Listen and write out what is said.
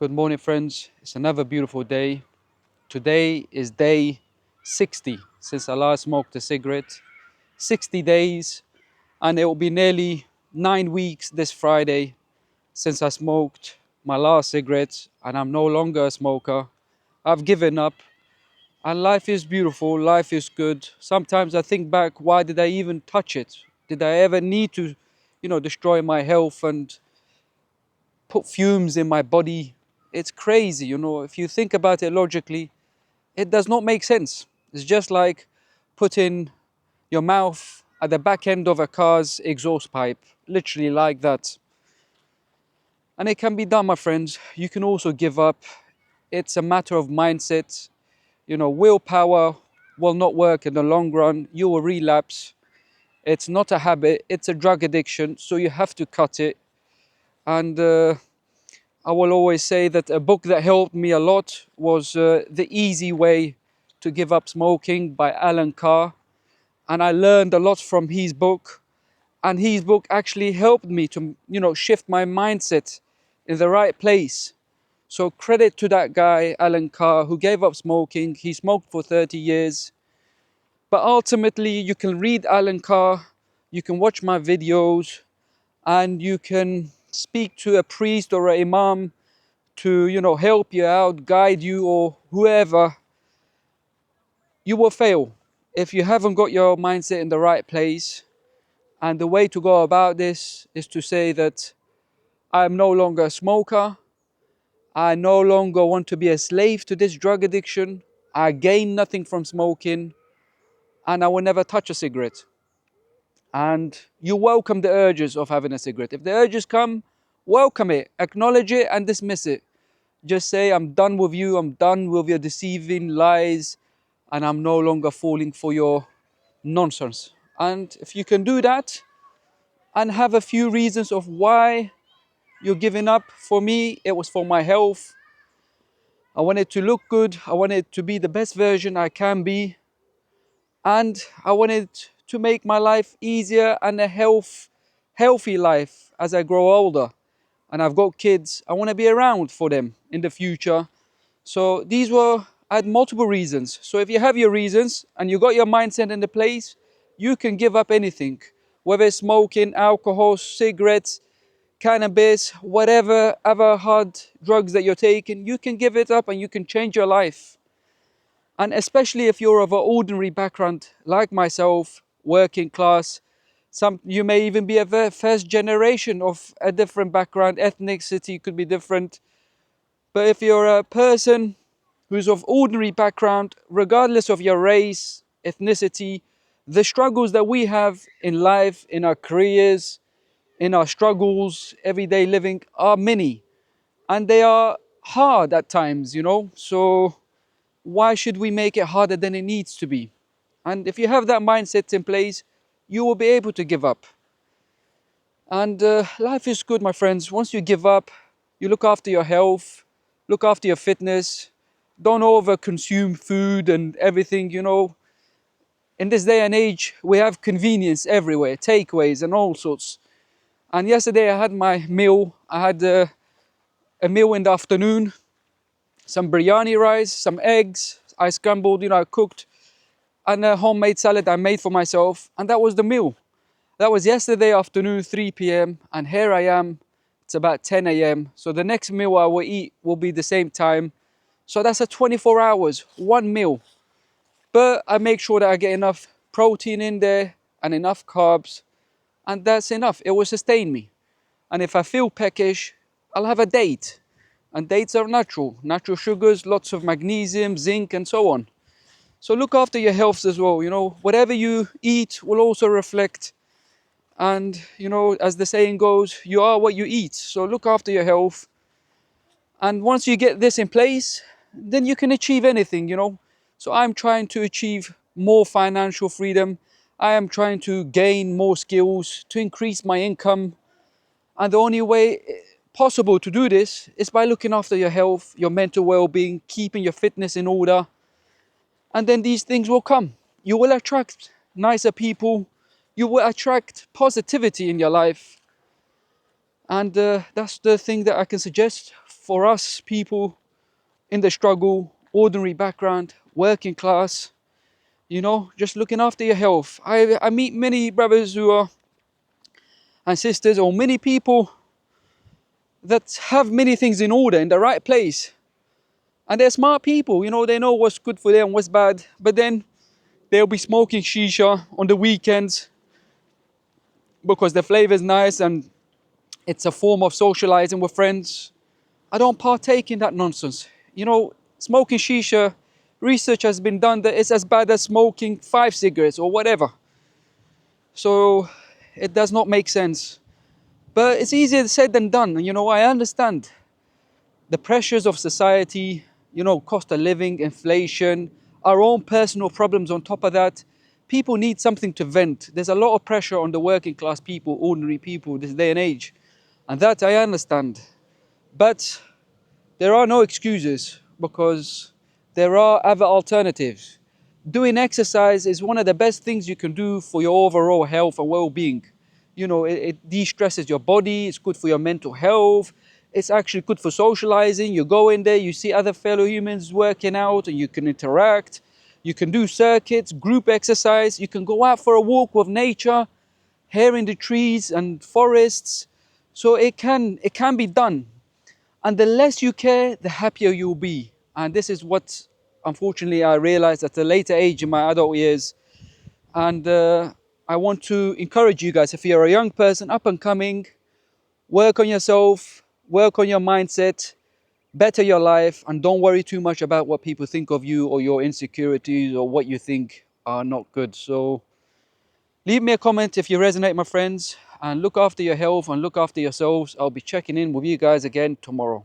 Good morning, friends. It's another beautiful day. Today is day 60 since I last smoked a cigarette. 60 days, and it will be nearly 9 weeks this Friday since I smoked my last cigarette, and I'm no longer a smoker. I've given up, and life is beautiful, life is good. Sometimes I think back, why did I even touch it? Did I ever need to, destroy my health and put fumes in my body? It's crazy, if you think about it logically, it does not make sense. It's just like putting your mouth at the back end of a car's exhaust pipe, literally like that. And it can be done, my friends. You can also give up. It's a matter of mindset. Willpower will not work in the long run. You will relapse. It's not a habit, it's a drug addiction, so you have to cut it. And I will always say that a book that helped me a lot was The Easy Way to Give Up Smoking by Alan Carr. And I learned a lot from his book. And his book actually helped me to, shift my mindset in the right place. So credit to that guy, Alan Carr, who gave up smoking. He smoked for 30 years. But ultimately, you can read Alan Carr, you can watch my videos, and you can speak to a priest or an imam to, help you out, guide you, or whoever. You will fail if you haven't got your mindset in the right place. And the way to go about this is to say that I am no longer a smoker. I no longer want to be a slave to this drug addiction. I gain nothing from smoking, and I will never touch a cigarette. And you welcome the urges of having a cigarette. If the urges come, welcome it, acknowledge it, and dismiss it. Just say, I'm done with you, I'm done with your deceiving lies, and I'm no longer falling for your nonsense. And if you can do that and have a few reasons of why you're giving up, for me, it was for my health. I wanted to look good, I wanted to be the best version I can be, and I wanted to make my life easier and a healthy life as I grow older. And I've got kids, I want to be around for them in the future. So I had multiple reasons. So if you have your reasons and you got your mindset in the place, you can give up anything. Whether it's smoking, alcohol, cigarettes, cannabis, whatever other hard drugs that you're taking, you can give it up and you can change your life. And especially if you're of an ordinary background like myself, working class, you may even be a first generation of a different background, ethnicity could be different. But if you're a person who's of ordinary background, regardless of your race, ethnicity, the struggles that we have in life, in our careers, in our struggles, everyday living are many. And they are hard at times, So why should we make it harder than it needs to be? And if you have that mindset in place, you will be able to give up. And life is good, my friends. Once you give up, you look after your health, look after your fitness. Don't over consume food and everything, In this day and age, we have convenience everywhere, takeaways and all sorts. And yesterday I had my meal. I had a meal in the afternoon, some biryani rice, some eggs. I scrambled, I cooked, and a homemade salad I made for myself. And that was the meal. That was yesterday afternoon, 3 p.m. And here I am. It's about 10 a.m. So the next meal I will eat will be the same time. So that's a 24 hours, one meal. But I make sure that I get enough protein in there and enough carbs. And that's enough. It will sustain me. And if I feel peckish, I'll have a date. And dates are natural. Natural sugars, lots of magnesium, zinc, and so on. So look after your health as well. Whatever you eat will also reflect. And, as the saying goes, you are what you eat. So look after your health. And once you get this in place, then you can achieve anything, So I'm trying to achieve more financial freedom. I am trying to gain more skills, to increase my income. And the only way possible to do this is by looking after your health, your mental well-being, keeping your fitness in order. And then these things will come. You will attract nicer people. You will attract positivity in your life. And that's the thing that I can suggest for us people in the struggle, ordinary background, working class, you know, just looking after your health. I meet many brothers who are, and sisters, or many people that have many things in order in the right place. And they're smart people, you know, they know what's good for them and what's bad. But then they'll be smoking shisha on the weekends because the flavor's nice and it's a form of socializing with friends. I don't partake in that nonsense. You know, smoking shisha, research has been done that it's as bad as smoking 5 cigarettes or whatever. So it does not make sense. But it's easier said than done. You know, I understand the pressures of society, you know, cost of living, inflation, our own personal problems on top of that. People need something to vent. There's a lot of pressure on the working class people, ordinary people, this day and age. And that I understand. But there are no excuses because there are other alternatives. Doing exercise is one of the best things you can do for your overall health and well-being. You know, it de-stresses your body, it's good for your mental health, it's actually good for socializing. You go in there, you see other fellow humans working out and you can interact. You can do circuits, group exercise, you can go out for a walk with nature, hearing the trees and forests. So it can be done. And the less you care, the happier you'll be. And this is what, unfortunately, I realized at a later age in my adult years. And I want to encourage you guys, if you're a young person, up and coming, work on yourself, work on your mindset, better your life, and don't worry too much about what people think of you or your insecurities or what you think are not good. So leave me a comment if you resonate, my friends, and look after your health and look after yourselves. I'll be checking in with you guys again tomorrow.